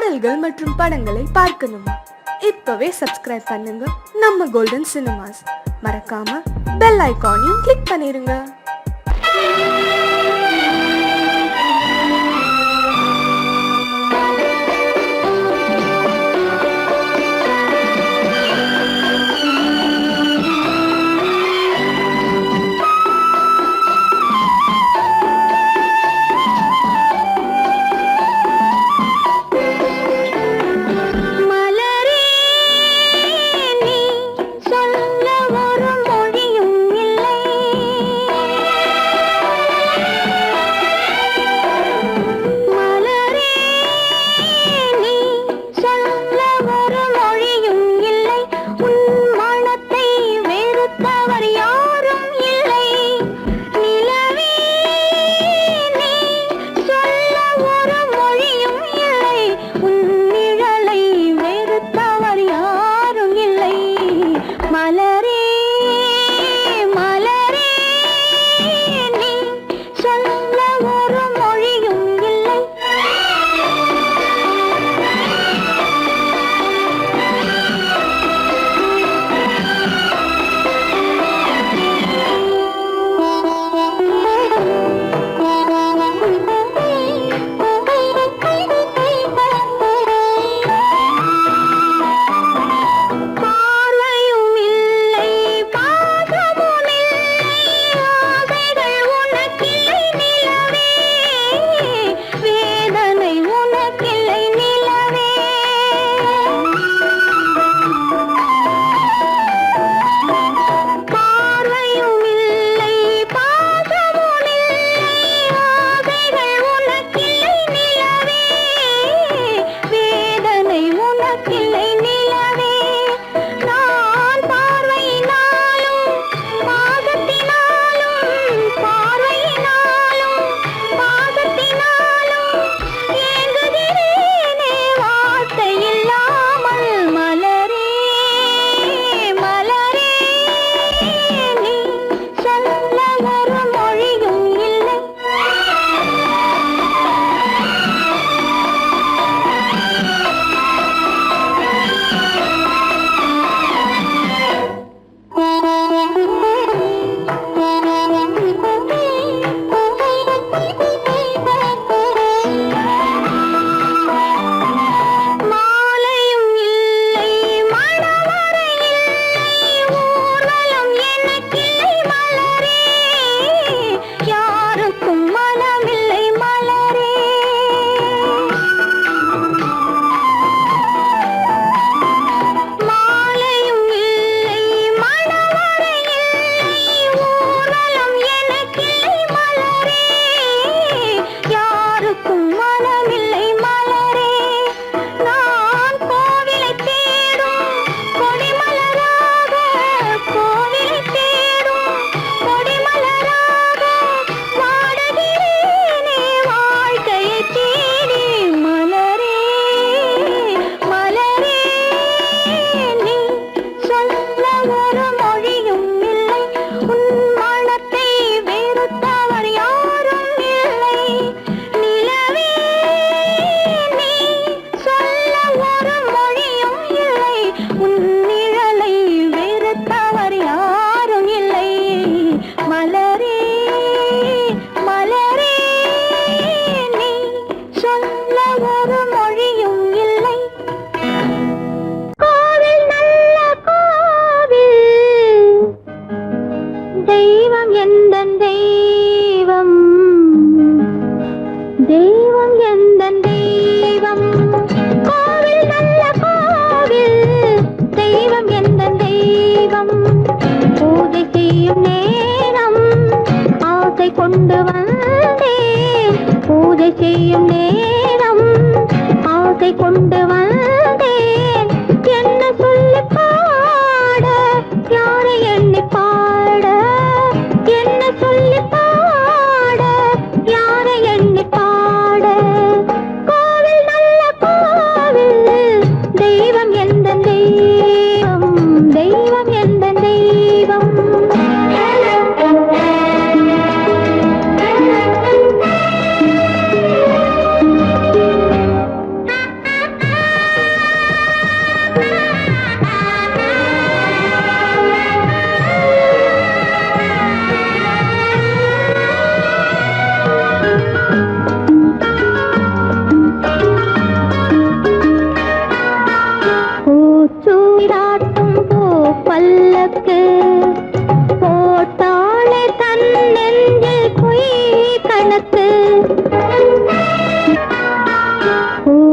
பாடல்கள் மற்றும் படங்களை பார்க்கணுமா? இப்பவே சப்ஸ்கிரைப் பண்ணுங்க நம்ம கோல்டன் சினிமாஸ். மறக்காம பெல் ஐகானையும் கிளிக் பண்ணிருங்க.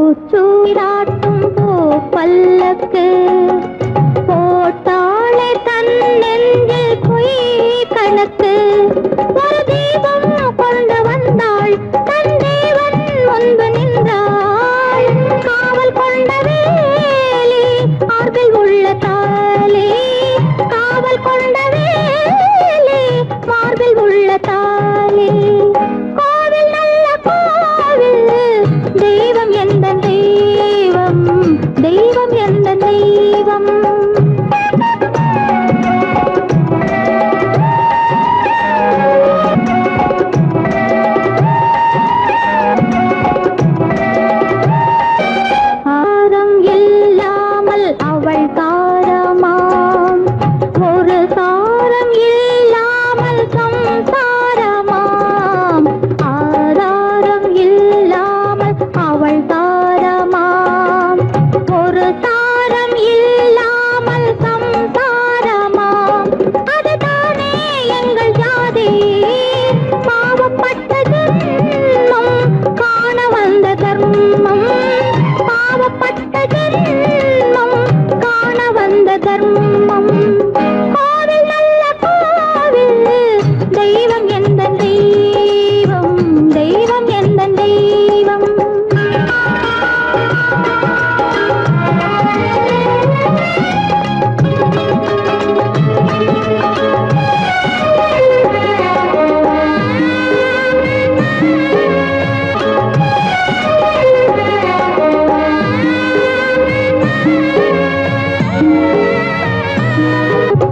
பூச்சூராட்டும் பூ பல்லக்கு போட்டாளே தன் நெஞ்சில் பொய் கணக்கு ஒரு தீபம் கொண்டு வந்தாள் தன் தேவன் முன்பு நின்றாள் காவல் கொண்ட வேலி மார்பில் உள்ள தாலி காவல் கொண்ட வேலி மார்பில் உள்ள தாலி கோவில் நல்ல கோவில் தெய்வம் எந்த தெய்வம் தெய்வம் எந்த தெய்வம் ஆரம் இல்லாமல் அவள் தாரமாம் ஒரு சாரம் இல்லாமல் சம்சாரமாம் ஆதாரம் இல்லாமல் அவள் தாரமாம் ஒரு சாரம் இல்லாமல் சம்சாரமாம் அதுதானே எங்கள் ஜாதி பாவப்பட்ட ஜென்மம் காண வந்த தர்மம் பாவப்பட்ட ஜென்மம் காண வந்த தர்மம் கோவில் நல்ல கோவில் தெய்வம் எந்த தெய்வம் தெய்வம் எந்த தெய்வம்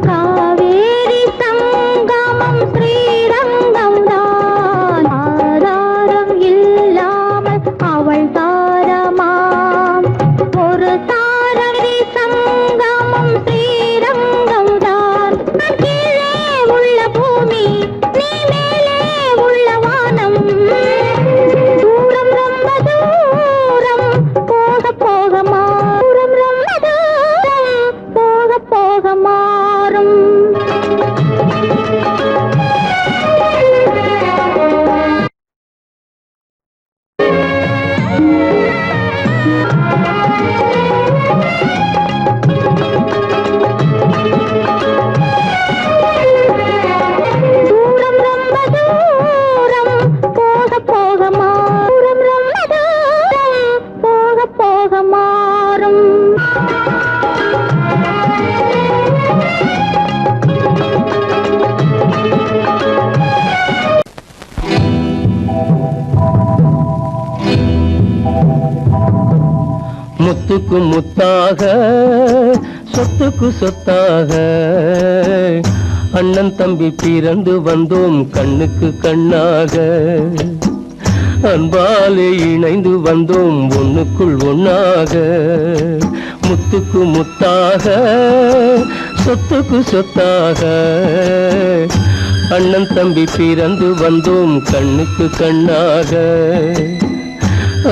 காவேரி சங்கமம் ஸ்ரீரங்கம் தான் ஆதாரம் இல்லாமல் அவள் தாரமாம் ஒரு தாரரி சங்கமம் ஸ்ரீரங்கம் தான் கீழே உள்ள பூமி நீ மேலே உள்ள வானம் தூரம் ரொம்ப தூரம் போக போக மாறும் ரொம்ப தூரம் போக போக மாறும் தூரம் ரொம்ப தூரம் போக போக மாறும் ரொம்ப தூரம் போக போக மாறும் முத்துக்கு முத்தாக சொத்துக்கு சொத்தாக அண்ணன் தம்பி பிறந்து வந்தோம் கண்ணுக்கு கண்ணாக அன்பாலே இணைந்து வந்தோம் ஒண்ணுக்குள் ஒண்ணாக முத்துக்கு முத்தாக சொத்துக்கு சொத்தாக அண்ணன் தம்பி பிறந்து வந்தோம் கண்ணுக்கு கண்ணாக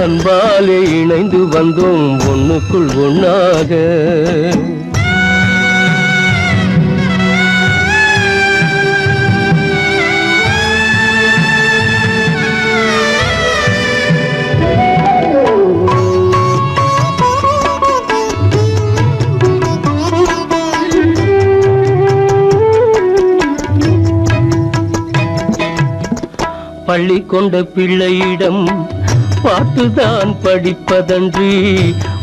அன்பாலே இணைந்து வந்தோம் ஒண்ணுக்குள் ஒண்ணாக பள்ளி கொண்ட பிள்ளையிடம் பாட்டுதான் படிப்பதன்றி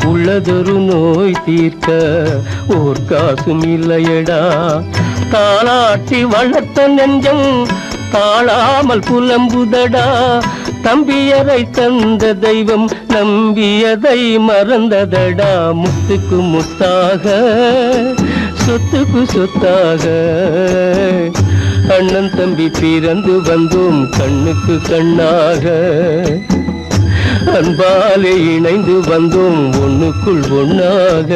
உள்ளதொரு நோய் தீர்க்க ஓர் காசும் இல்லையடா தாளாட்டி வளர்த்த நெஞ்சம் தாழாமல் புலம்புதடா தம்பியரை தந்த தெய்வம் நம்பியதை மறந்ததடா முத்துக்கு முத்தாக சொத்துக்கு சொத்தாக அண்ணன் தம்பி பிறந்து வந்தோம் கண்ணுக்கு கண்ணாக அன்பாலே இணைந்து வந்தோம் ஒண்ணுக்குள் ஒண்ணாக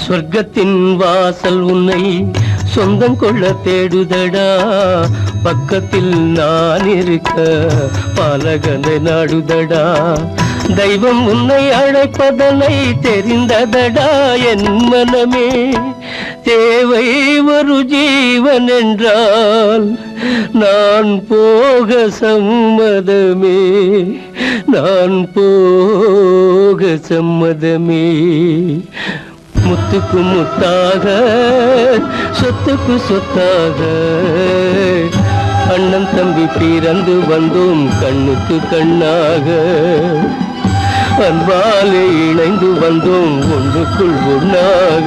சொர்க்கத்தின் வாசல் உன்னை சொந்தம் கொள்ள தேடுதடா பக்கத்தில் நான் இருக்க பாலகனை நாடுதடா தெய்வம் உன்னை அழைப்பதனை தெரிந்ததடா என் மனமே தேவை ஒரு ஜீவன் என்றால் நான் போக சம்மதமே நான் போக சம்மதமே முத்துக்கு முத்தாக சொத்துக்கு சொத்தாக அண்ணன் தம்பி பிறந்து வந்தோம் கண்ணுக்கு கண்ணாக அன்பாலே இணைந்து வந்தோம் ஒன்றுக்குள் ஒன்றாக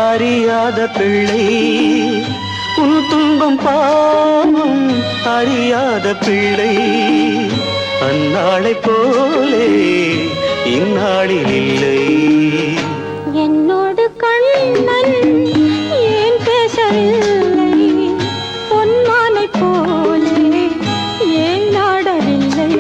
அறியாத பிள்ளை உன் துன்பம் பாவம் அறியாத பிள்ளை அந்நாளை போலே இந்நாளில் இல்லை என்னோடு கண்ணன் ஏன் பேசவில்லை பொன்மானை போலே ஏன் நாடவில்லை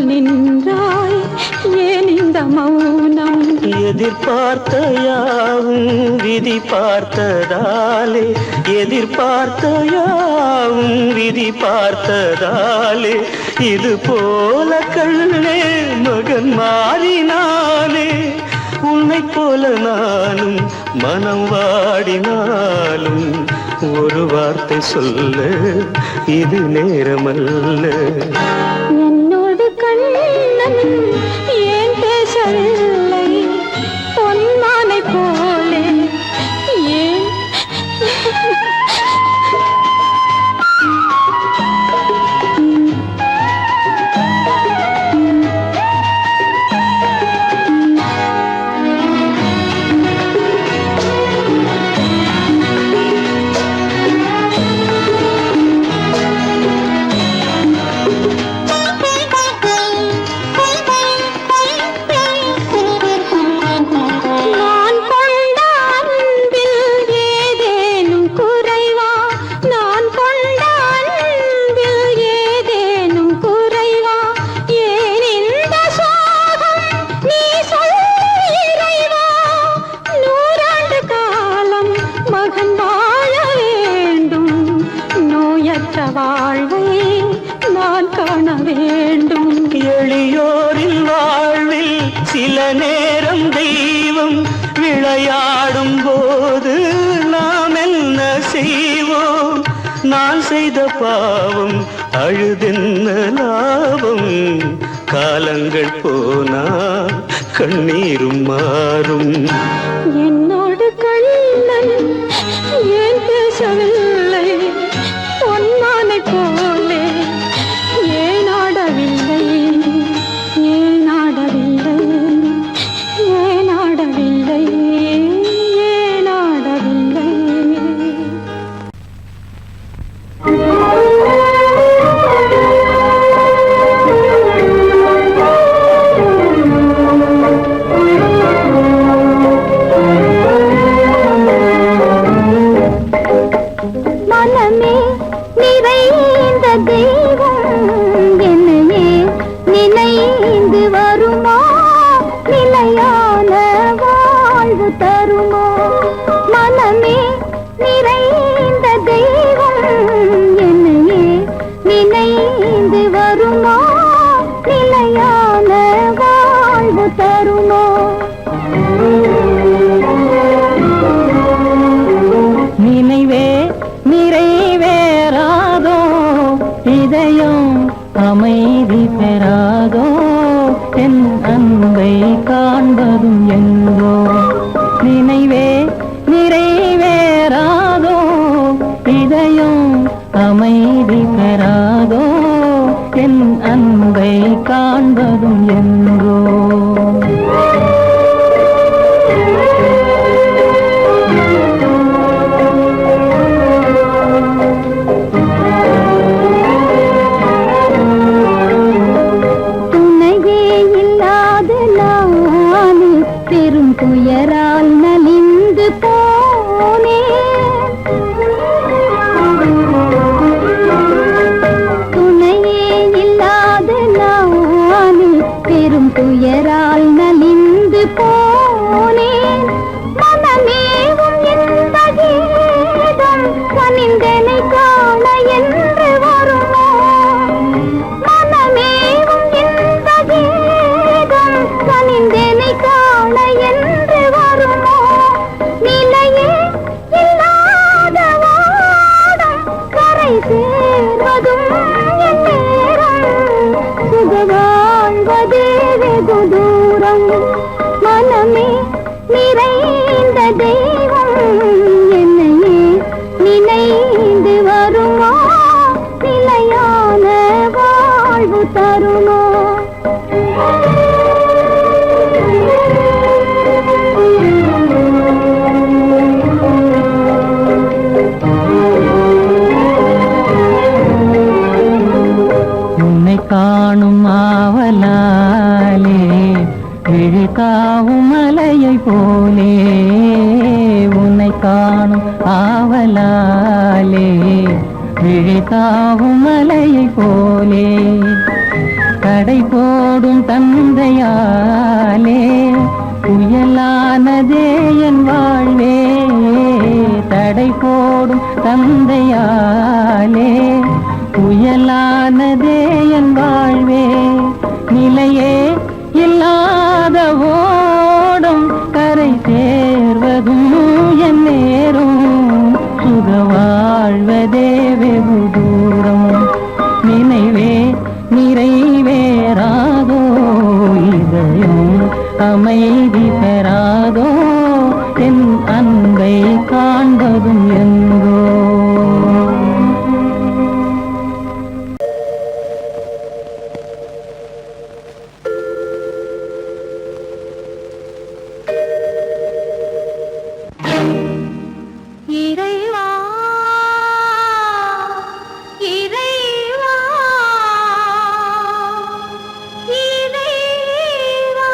நின்றாய் ஏன் இந்த மௌனம் எதிர்பார்த்த யாவும் விதி பார்த்ததாலே எதிர்பார்த்த யாவும் விதி பார்த்ததாலே இது போல கண்ணே மகன் மாறினாலே உன்னை போல நானும் மனம் வாடினாலும் ஒரு வார்த்தை சொல்ல இது நேரமல்ல என்னோடு கண்ணன் ஏன் பேசவில்லை பொன்மானை போலே ஏன் வாழ்வை நான் காண வேண்டும் எளியோரின் வாழ்வில் சில நேரம் தெய்வம் விளையாடும் போது நாம் என்ன செய்வோம் நான் செய்த பாவம் அழுதென்ன லாபம் காலங்கள் போனா கண்ணீரும் மாறும் என்னோடு கண்ணன் ஏன் பேசவில்லை நிறைந்த தெய்வம் என்னையே நினைந்து வருமா நிலையான வாழ்வு தருமா மனமே நிறைந்த தெய்வம் என்னையே நினைந்து வருமா நிலையான வாழ்வு தருமா நினைவே நிறைவேறாதோ இதயம் அமைதி பெறாதோ என் அன்பை காண்பதும் என்றோ நினைவே நிறைவேறாதோ இதயம் அமைதி பெறாதோ என் அன்பை காண்பதும் என்றோ துயரால் நலிந்து போனேன் துணையே இல்லாத நான் பெரும் துயரால் நலிந்து போனேன் மனமேவும் இந்த கீதம் கனிந்தனை காண என்று வருமோ மனமேவும் இந்த கீதம் கனிந்தனை காண என்று வருமோ நிலையே இல்லாத வாடம் கரை சேர்வதும் என் நேரம் சுக வாழ்வதே வெகு தூரம் மனமே நிறைந்த தெய்வம் என்னையே நினைந்து வருமா நிலையான வாழ்வு தருமா உன்னை காணும் ஆவலாலே விழிகாவும் மலையை போலே உன்னை காணும் ஆவலாலே விழிகாவும் மலையை போலே கடை போடும் தந்தையாலே புயலானதே என் வாழ்வே தடை போடும் தந்தையாலே புயலானதே என் வாழ்வே நிலையே இல்லாத ஓடும் கரை சேர்வதும் என் நேரும் சுக வாழ்வதே வெகு தூரம் நினைவே நிறைவேறாதோ இதயம் அமைதி பெறாதோ என் அன்பை காண்பதும் எங்கோ இறைவா இறைவா இறைவா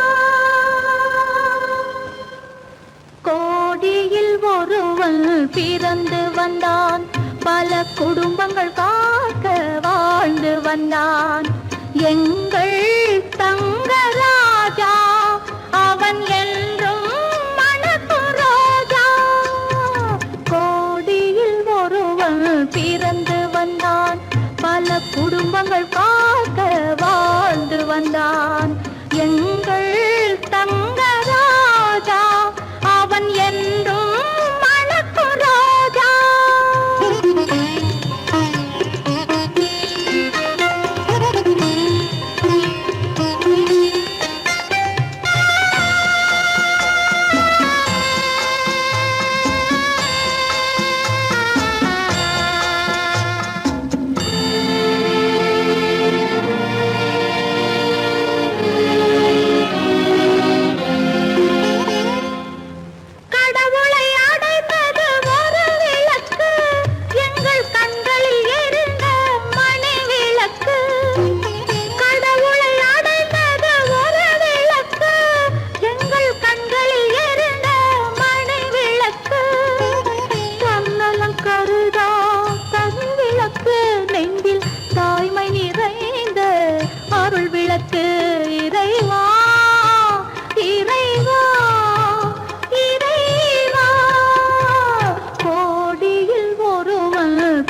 கோடியில் ஒருவன் பிறந்து வந்தான் பல குடும்பங்கள் காக்க வாழ்ந்து வந்தான் எங்கள் தங்கராஜா அவன் என்றும் மனது ரோஜா கோடியில் ஒருவன் பிறந்து வந்தான் பல குடும்பங்கள் காக்க வாழ்ந்து வந்தான் எங்கள் தங்கராஜா அவன் என்றும் மனது ரோஜா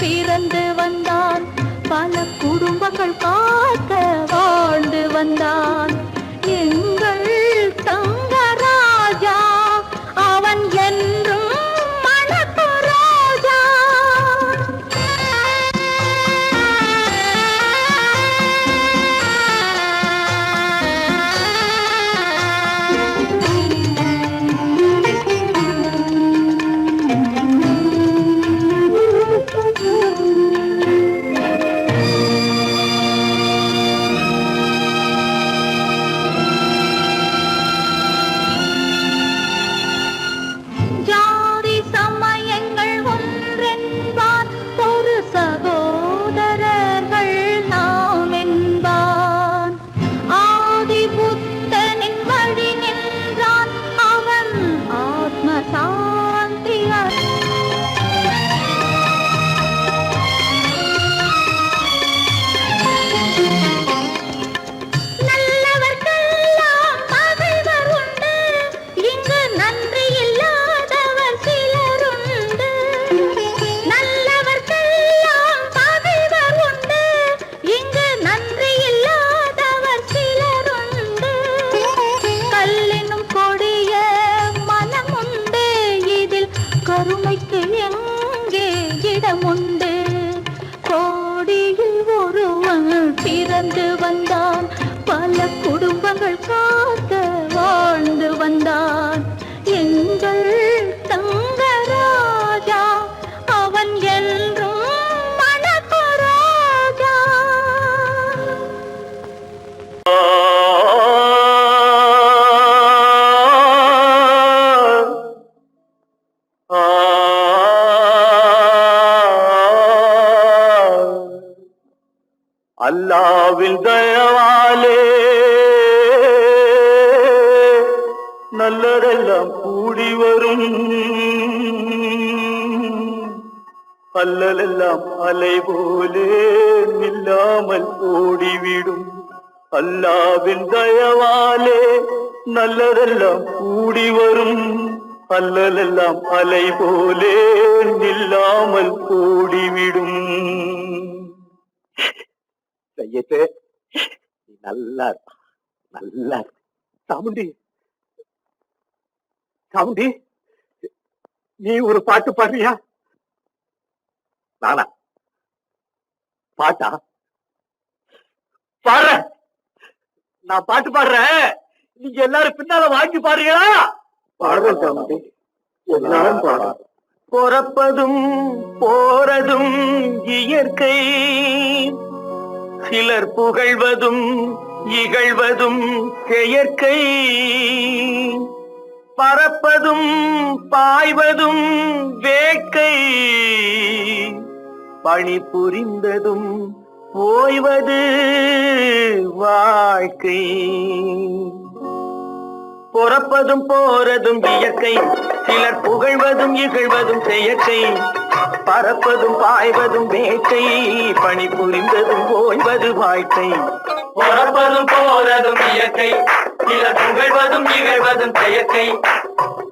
பிறந்து வந்தான் பல குடும்பங்கள் காக்க வாழ்ந்து வந்தான் எங்கள் தங்கராஜா அவன் என்றும் மணக்கு ராஜா ஜாதி சமயங்கள் ஒன்றென்பான் ஒரு சகோதரர்கள் நாம் என்பான் ஆதி புத்தனின் வழி நின்றான் அவன் ஆத்ம சாந்தி நல்லவர்க்கெல்லாம் பகைவர் உண்டு இங்கு நன்றி இல்லாதவர் சிலருண்டு நல்லவர்க்கெல்லாம் பகைவர் உண்டு இங்கு நன்றி இல்லாதவர் சிலருண்டு கல்லினும் கொடிய மனமுண்டு இதில் கருணைக்கு எங்கே இடமுண்டு கோடியில் ஒருவன் பிறந்து வந்தான் பல குடும்பங்கள் காக்க வாழ்ந்து வந்தான் எங்கள் தங்கராஜா அவன் என்றும் மணக்கு ராஜா அல்லாவின் தயவாலே நல்லதெல்லாம் கூடி வரும் அல்லலெல்லாம் அலை போலே நில்லாமல் ஓடிவிடும் அல்லாவின் தயவாலே நல்லதெல்லாம் கூடி வரும் அல்லலெல்லாம் அலை போலே நில்லாமல் ஓடிவிடும் செய்யட்டு நல்லா நல்லா சாமுண்டி சாமுண்டி நீ ஒரு பாட்டு பாடுறியா நானா பாட்டா பாடுற நான் பாட்டு பாடுறேன் நீங்க எல்லாரும் பின்னால வாங்கி பாடுறீங்களா பாடுறேன் சாமுண்டி எல்லாரும் பாடுற பிறப்பதும் போறதும் இயற்கை சிலர் புகழ்வதும் இகழ்வதும் செயற்கை பறப்பதும் பாய்வதும் வேட்கை பணி புரிந்ததும் ஓய்வது வாழ்க்கை பிறப்பதும் போறதும் இயற்கை சிலர் புகழ்வதும் இகழ்வதும் செயற்கை பறப்பதும் பாய்வதும் வேட்கை பணி புரிந்ததும் ஓய்வது வாழ்க்கை பிறப்பதும் போறதும் இயற்கை சிலர் புகழ்வதும் இகழ்வதும் செயற்கை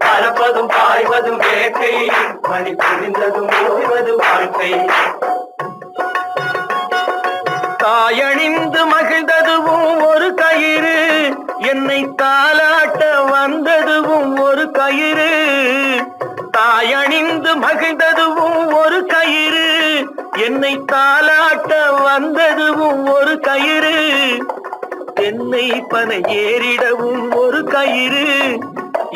பறப்பதும் பாய்வதும் வேட்கை பணி புரிந்ததும் ஓய்வது வாழ்க்கை தாயணிந்து மகிழ்ந்ததுவும் ஒரு கயிறு என்னை தாலாட்ட வந்ததுவும் ஒரு கயிறு தாயணிந்து மகிழ்ந்ததுவும் ஒரு கயிறு என்னை தாலாட்ட வந்ததுவும் ஒரு கயிறு தென்னை பனை ஏறிடவும் ஒரு கயிறு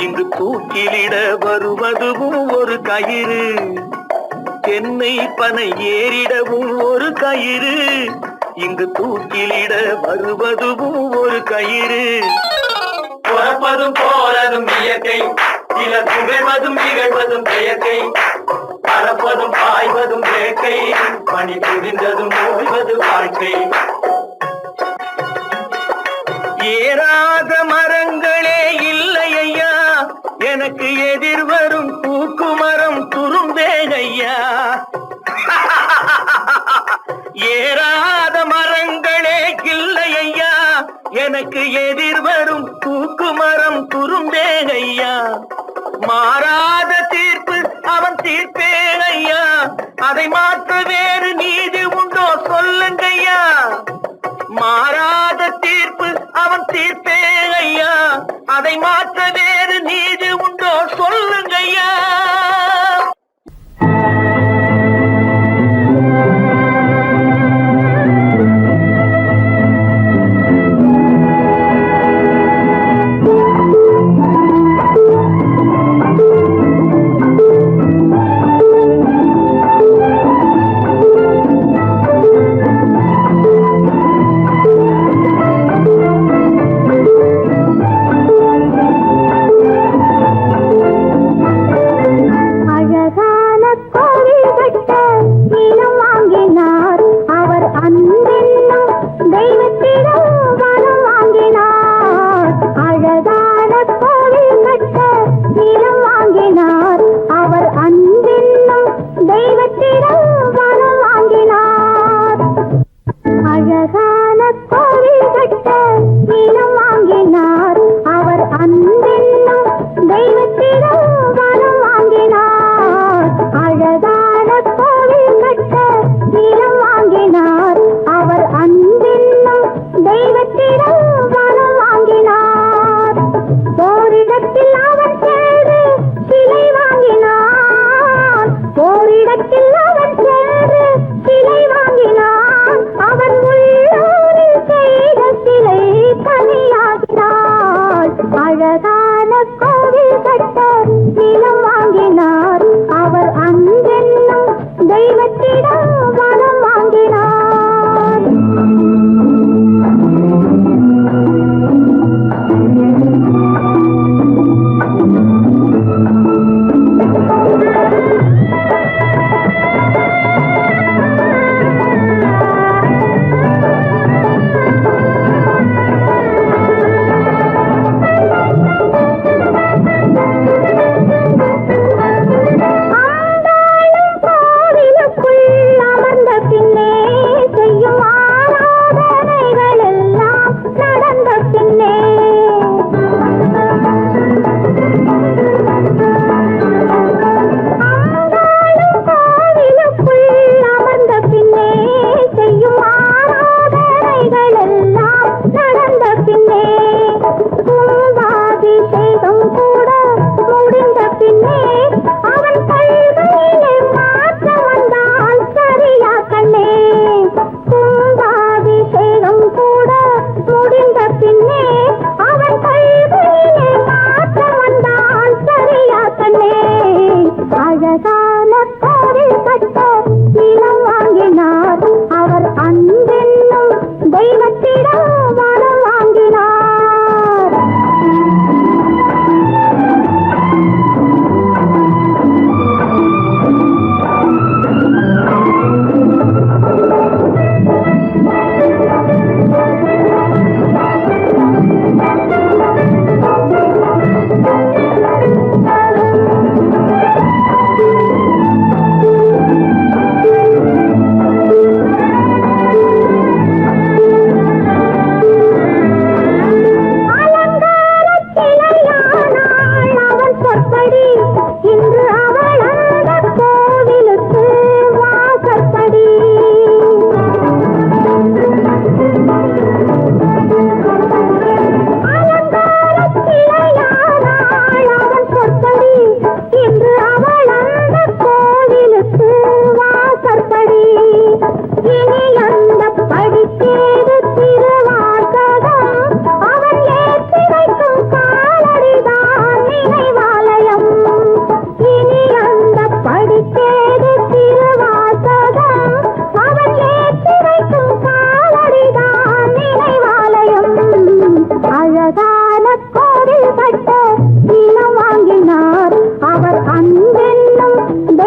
இங்கு தூக்கிலிட வருவதுவும் ஒரு கயிறு தென்னை பனை ஏறிடவும் ஒரு கயிறு இங்கு தூக்கிலிட வருவதுவும் ஒரு கயிறு பிறப்பதும் போறதும் இயற்கை சிலர் புகழ்வதும் இகழ்வதும் செயற்கை பறப்பதும் பாய்வதும் வேட்கை பணி புரிந்ததும் ஓய்வது வாழ்க்கை ஏறாத மரங்களே இல்லை ஐயா எனக்கு எதிர்வரும் பூக்குமரம் துரும்பே ஐயா ஏறாத மரங்களே இல்லை ஐயா எனக்கு எதிர்வரும் பூக்குமரம் துரும்பே ஐயா மாறாத தீர்ப்பு அவன் தீர்ப்பே ஐயா அதை மாற்ற வேறு நீதி உண்டோ சொல்லுங்கய்யா. மாறாத தீர்ப்பு அவன் தீர்ப்பே ஐயா. அதை மாற்ற வேறு நீதி உண்டோ சொல்லுங்கய்யா.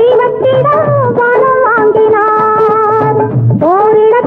தெய்வத்திடம் வரம் வாங்கினார். ஓரிட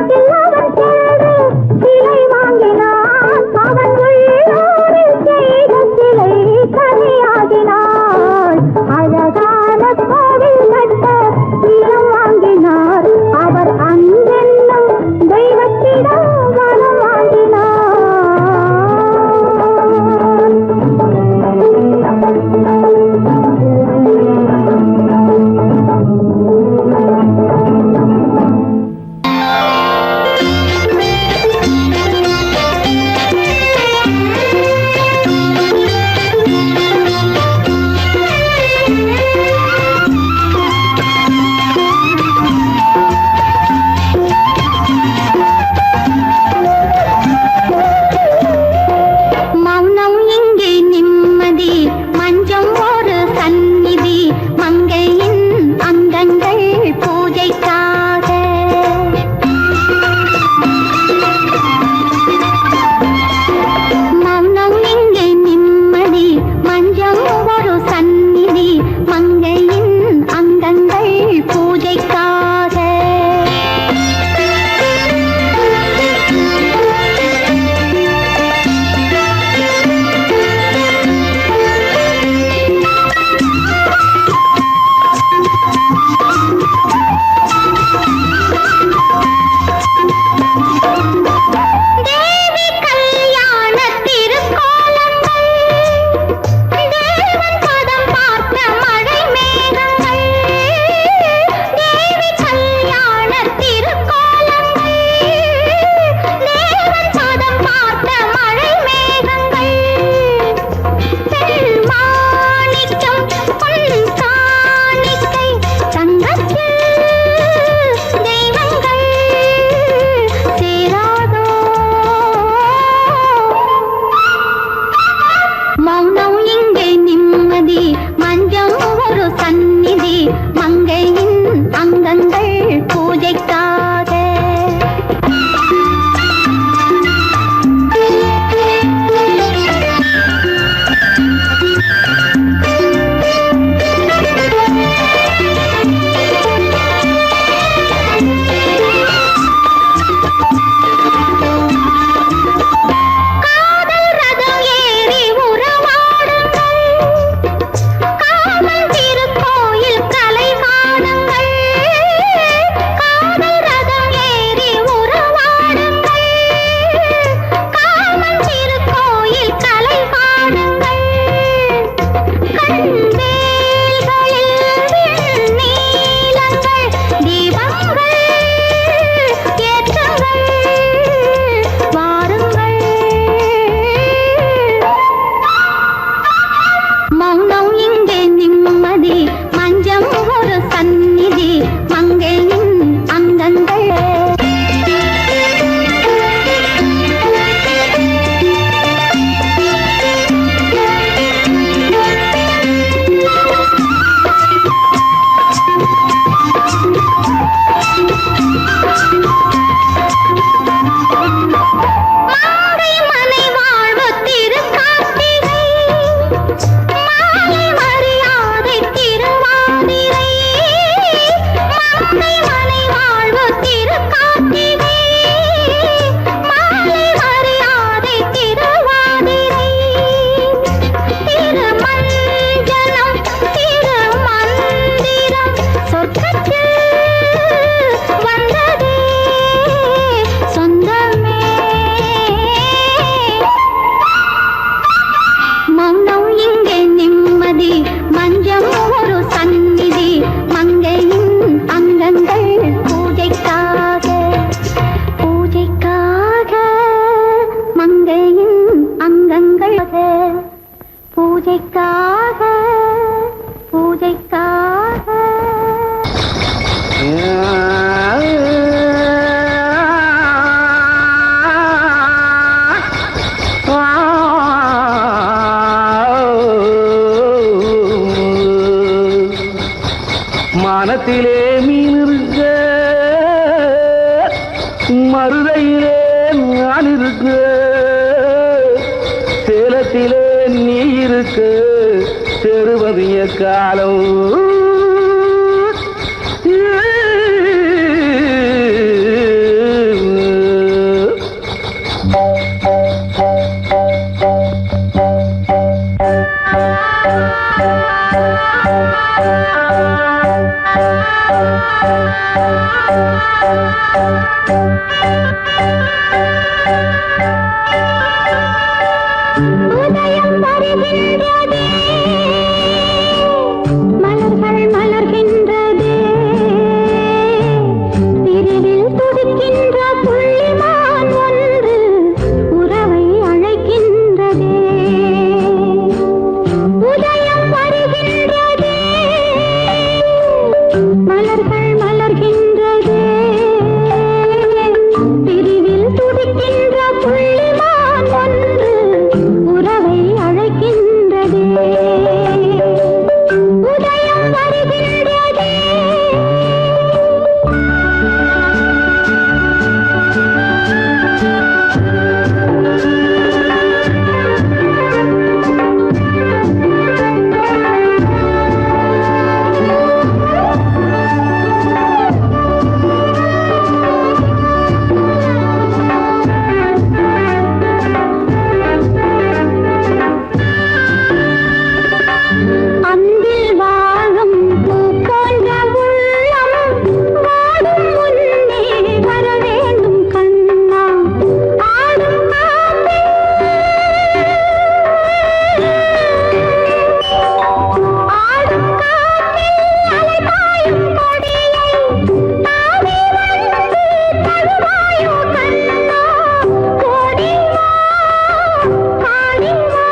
மருதையிலே நான் இருக்கு, சேலத்திலே நீ இருக்கு, சேருவதிய காலம். உதயம் வருகின்றதே, மலர்கள் மலர்கின்றதே, பிரிவில் துடிக்கின்ற புள்ளிமான் ஒன்று உறவை அழைக்கின்றதே. உதயம் வருகின்றதே, மலர்கள் மலர்கின்றதே, பிரிவில் துடிக்கின்ற புள்ளிமான் ஒன்று உறவை அழைக்கின்றதே. உதயம் வருகின்றதே. அன்பில் வாழும் பூ போன்ற உள்ளம் வாடும் முன்னே வர வேண்டும் கண்ணா. ஆடும் காற்றே, ஆடும் காற்றே, அலைபாயும் கொடியை தாவி வந்து தழுவாயோ கண்ணா. ஓடி வா, ஆடி வா,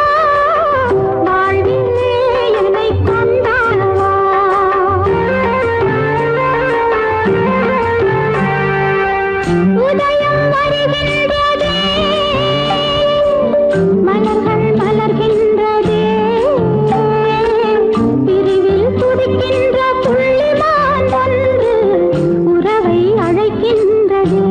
வாழ்விலே என்னை கொண்டாடவா. உதயம் வருகின்றதே, மலர்கள் மலர்கின்றதே, பிரிவில் துடிக்கின்ற புள்ளிமான் ஒன்று உறவை அழைக்கின்றதே.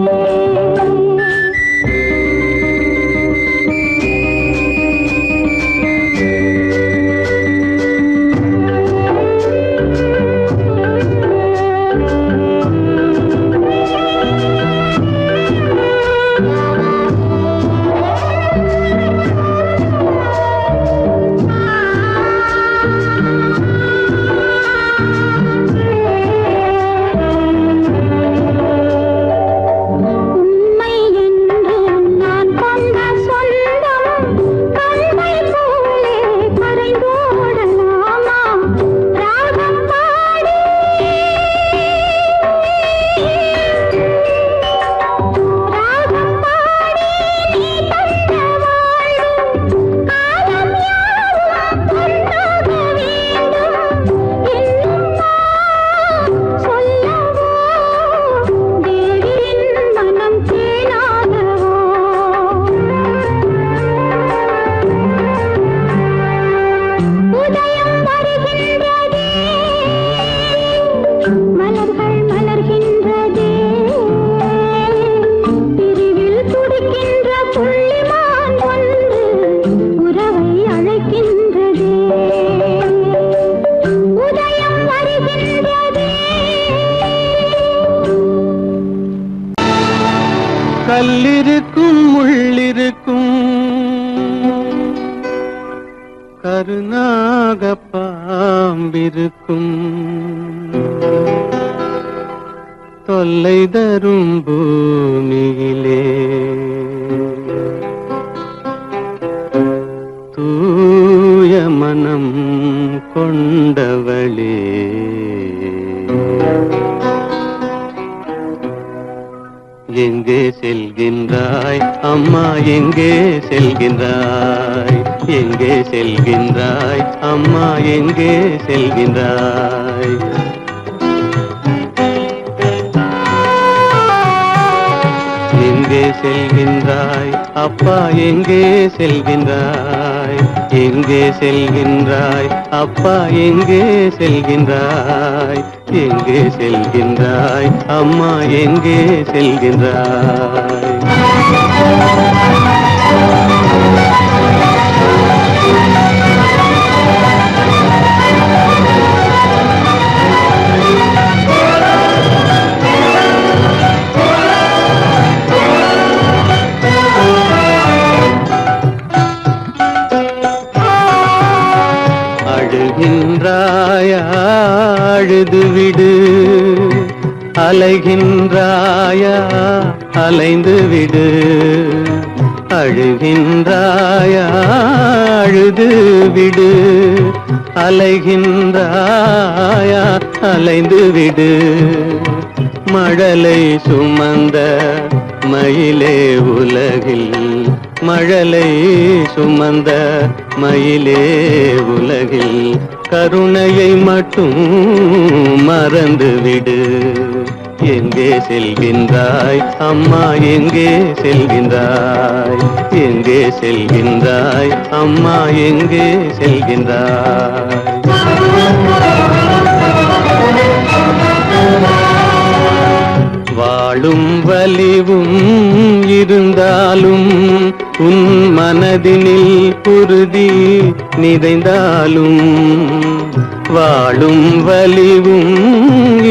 உண்மை என்று நான் கொண்ட சொந்தம் கண்மை போலே கரைந்தோடலாமா. ராகம் பாடி, ராகம் பாடி நீ தந்த வாழ்வு காலம் யாவும் ஒன்றாக வேண்டும். இன்னும் நான் சொல்லவோ, தேவியின் மனம் தேனாகவோ. உதயம் வருகின்றதே, மலர்கள் மலர்கின்றதே, பிரிவில் துடிக்கின்ற புள்ளிமான் ஒன்று உறவை அழைக்கின்றதே. உதயம் வருகின்றதே. கல்லிருக்கும் முள்ளிருக்கும் கருநாக பாம்பிருக்கும் தொல்லை தரும் பூமியிலே தூய மனம் கொண்டவளே எங்கே செல்கின்றாய் அம்மா, எங்கே செல்கின்றாய், எங்கே செல்கின்றாய் அம்மா, எங்கே செல்கின்றாய். எங்கே செல்கின்றாய் அப்பா எங்கே செல்கின்றாய் எங்கே செல்கின்றாய் அப்பா எங்கே செல்கின்றாய் எங்கே செல்கின்றாய் அம்மா எங்கே செல்கின்றாய் அழுகின்றாயா அழுது விடு அலைகின்றாயா அலைந்து விடு அழுகின்றாயா அழுது விடு அலைகின்றாயா அலைந்து விடு மழலை சுமந்த மயிலே உலகில் மழலை சுமந்த மயிலே உலகில் கருணையை மட்டும் மறந்துவிடு எங்கே செல்கின்றாய் அம்மா எங்கே செல்கின்றாய் எங்கே செல்கின்றாய் அம்மா எங்கே செல்கின்றாய் வாழும் வலிவும் இருந்தாலும் உன் மனதினில் உறுதி நிறைந்தாலும் வாழும் வலிவும்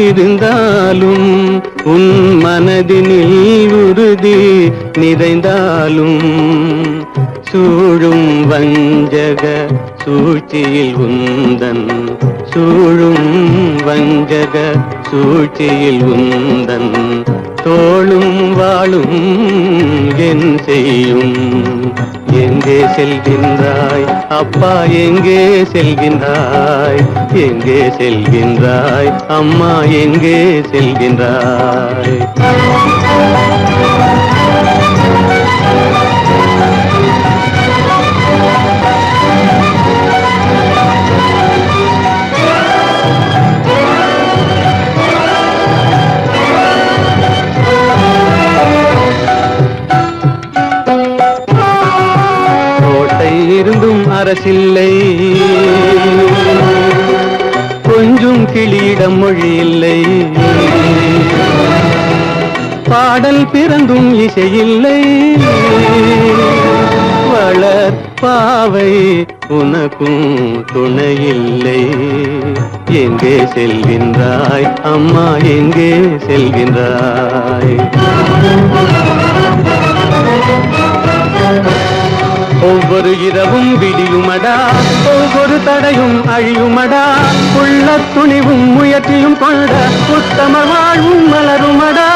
இருந்தாலும் உன் மனதினில் உறுதி நிறைந்தாலும் சூழும் வஞ்சக சூழ்ச்சியில் உந்தன் சூழும் வஞ்சக சூழ்ச்சியில் உந்தன் தோளும் வாழும் என் செய்யும் எங்கே செல்கின்றாய் அப்பா எங்கே செல்கின்றாய் எங்கே செல்கின்றாய் அம்மா எங்கே செல்கின்றாய் இருந்தும் அரசில்லை கொஞ்சம் கிளியிடம் மொழி இல்லை பாடல் பிறந்தும் இசையில்லை வளர் பாவை உனக்கும் துணையில்லை எங்கே செல்கின்றாய் அம்மா எங்கே செல்கின்றாய் ஒவ்வொரு இரவும் விடியுமடா ஒவ்வொரு தடையும் அழியுமடா உள்ள துணிவும் முயற்சியும் கொண்ட உத்தம வாழ்வும் மலருமடா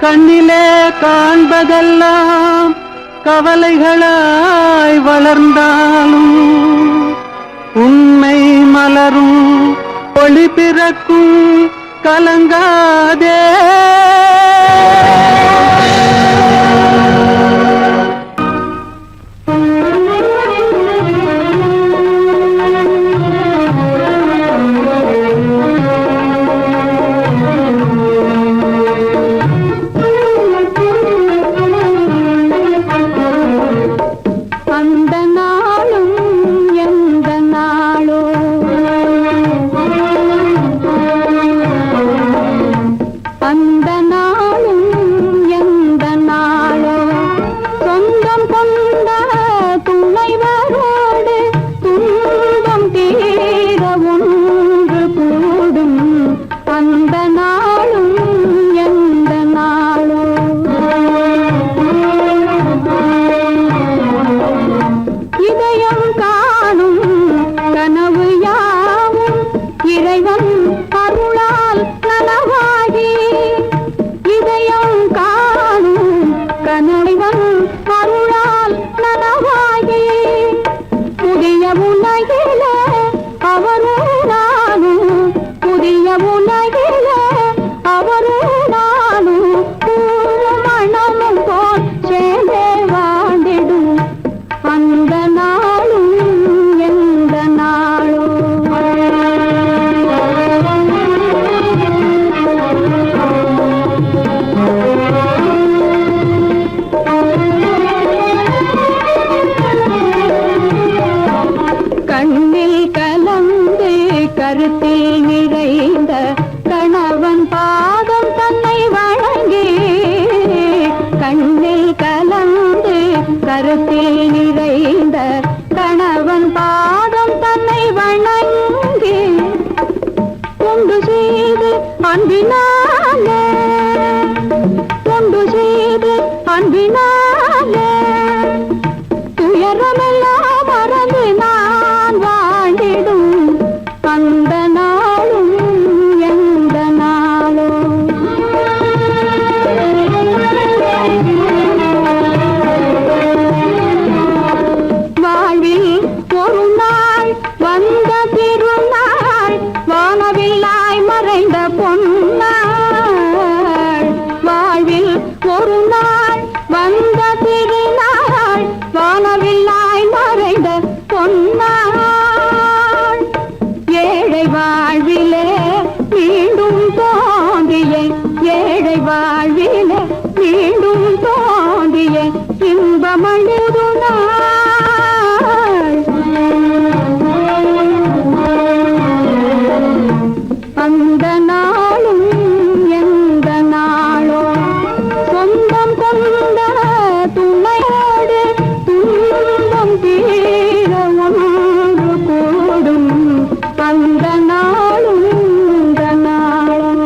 கண்ணிலே காண்பதெல்லாம் கவலைகளாய் வளர்ந்தாலும் உண்மை மலரும் ஒளி பிறக்கும் கலங்காதே அந்த நாளும் எந்த அன்பினாலே தொண்டு செய்து அன்பினாலே துயரமெல்லாம் மறந்து நான் வாழ்ந்திடும் அந்த நாளும் எந்த நாளும் வாழ்வில் ஒரு நாள் வந்த திருநாள் வானவில்லாய் மறைந்த பொன்னாள் வாழ்வில் ஒரு நாள் வந்த திருநாள் வானவில்லாய் மறைந்த பொன்னாள் ஏழை வாழ்விலே மீண்டும் தோன்றிய ஏழை வாழ்விலே மீண்டும் தோன்றிய இன்பமழுது நாள் அந்த நாளும் எந்த நாளோ சொந்தம் கொண்ட துணையோடு துன்பம் தீர ஒன்று கூடும் அந்த நாளும் இந்த நாளும்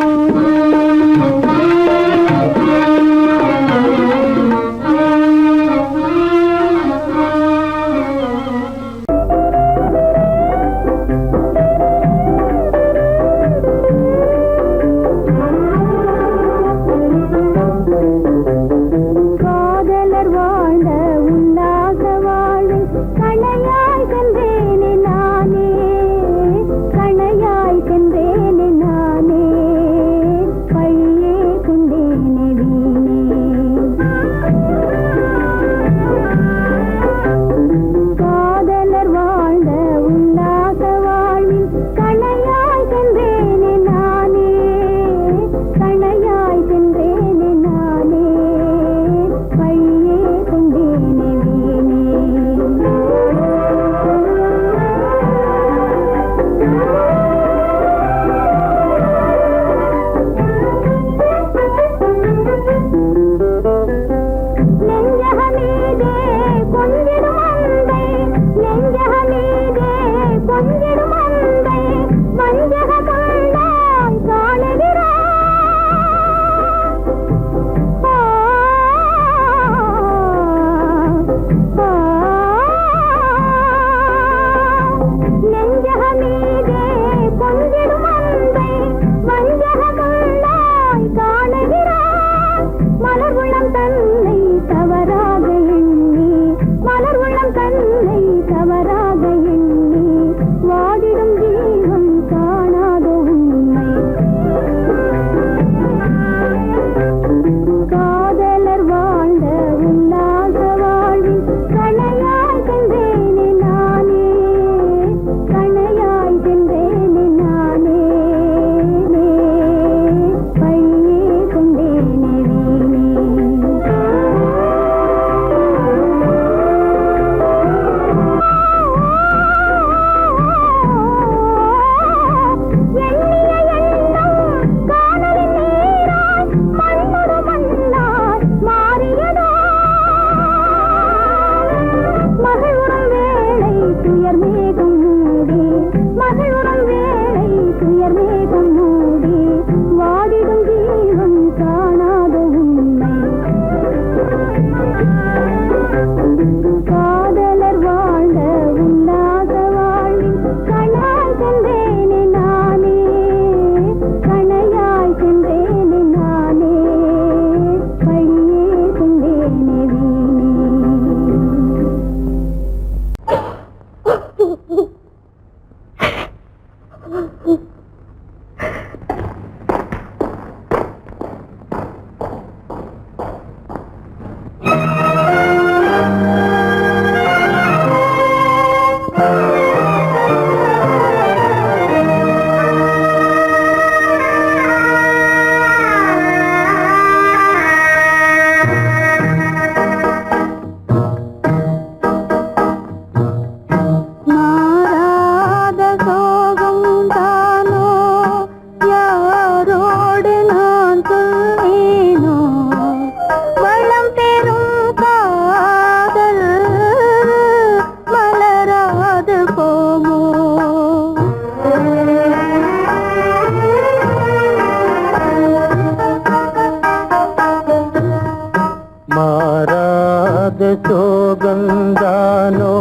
சுகந்தானோ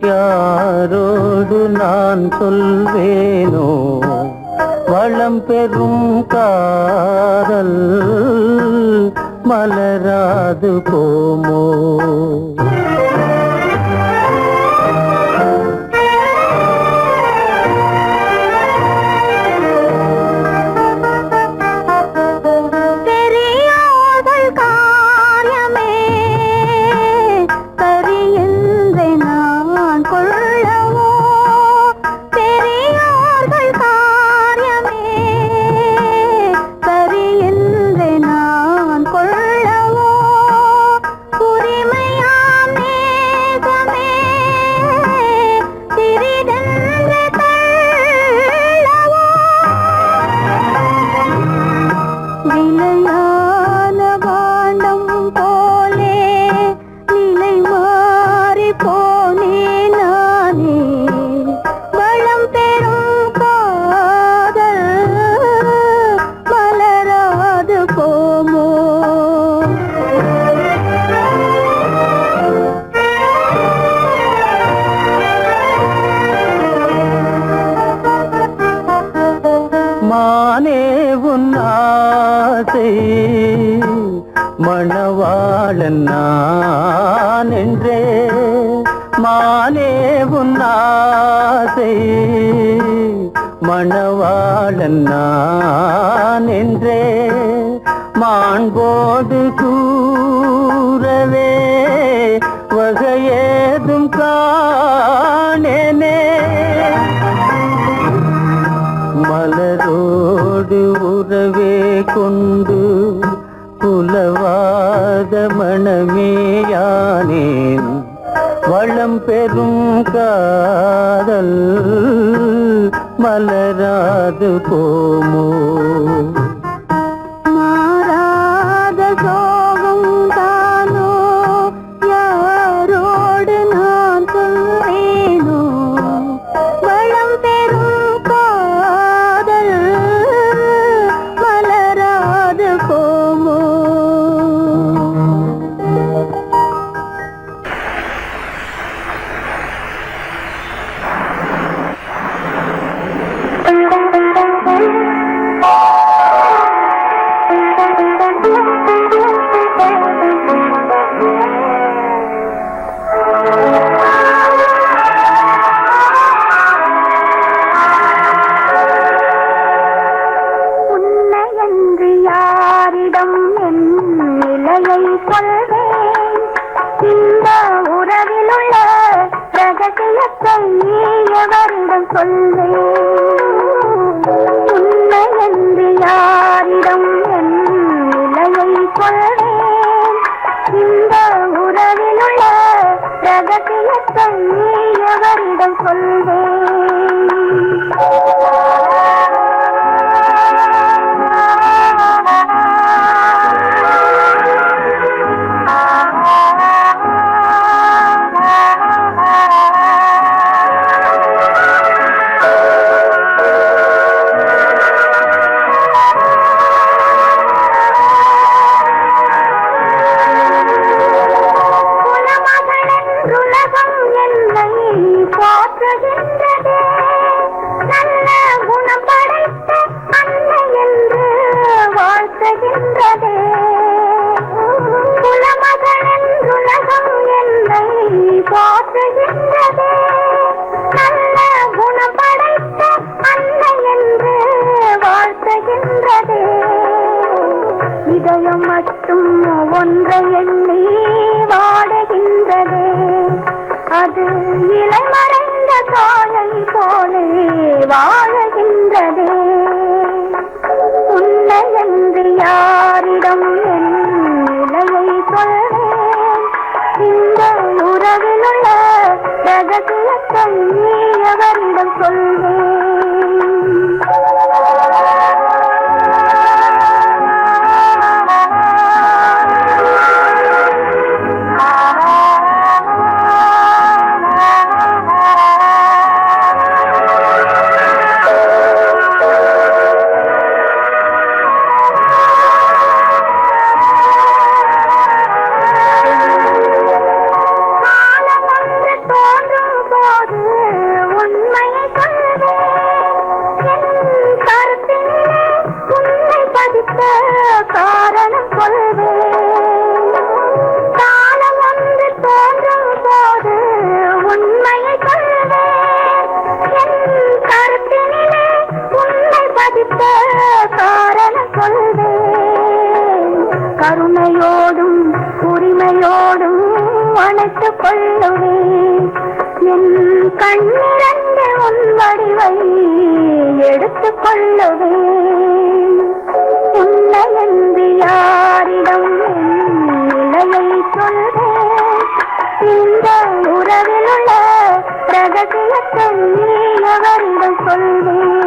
யாரோடு நான் சொல்வேனோ வளம் பெறும் காதல் மலராது போமோ மணவாளன் நான் என்றே மானே உன்னாசை மணவாளன் நான் என்றே மாண்போடு கூறவே வகையேதும் காணேனே மலரோடு உறவே கொண்டு புலவாத மணமேயானேன் வளம் பெறும் காதல் மலராது போமோ மாறாத சோகம் தானோ யாரோடு நான் சொல்வேனோ வளம் பெறும் காதல் மலராது போமோ இதயம் மட்டும் ஒன்றை எண்ணி வாடுகின்றதே அது இளமறைந்த காயை போலே வாழுகின்றதே உன்னை என்று யாரிடம் என் நிலையை சொல்வேன் இந்த உறவில் உள்ள ரகசியத்தை எவரிடம் சொல்வேன் பதித்த காரணம் சொல்வேன். காலம் ஒன்று தோன்றும் போது உண்மையை சொல்வேன். என் கருத்தினிலே உண்மை பதித்த காரணம் சொல்வேன். கருணையோடும் உரிமையோடும் அணைத்துக் கொள்ளுவேன். என் கண்ணிரண்டு உன் வடிவை எடுத்துக் கொள்ளுவேன். உன்னை என்று யாரிடம் நிலையை சொல்வேன். இந்த உறவில் உள்ள ரகசியத்தை நீ அவரிடம் சொல்வேன்.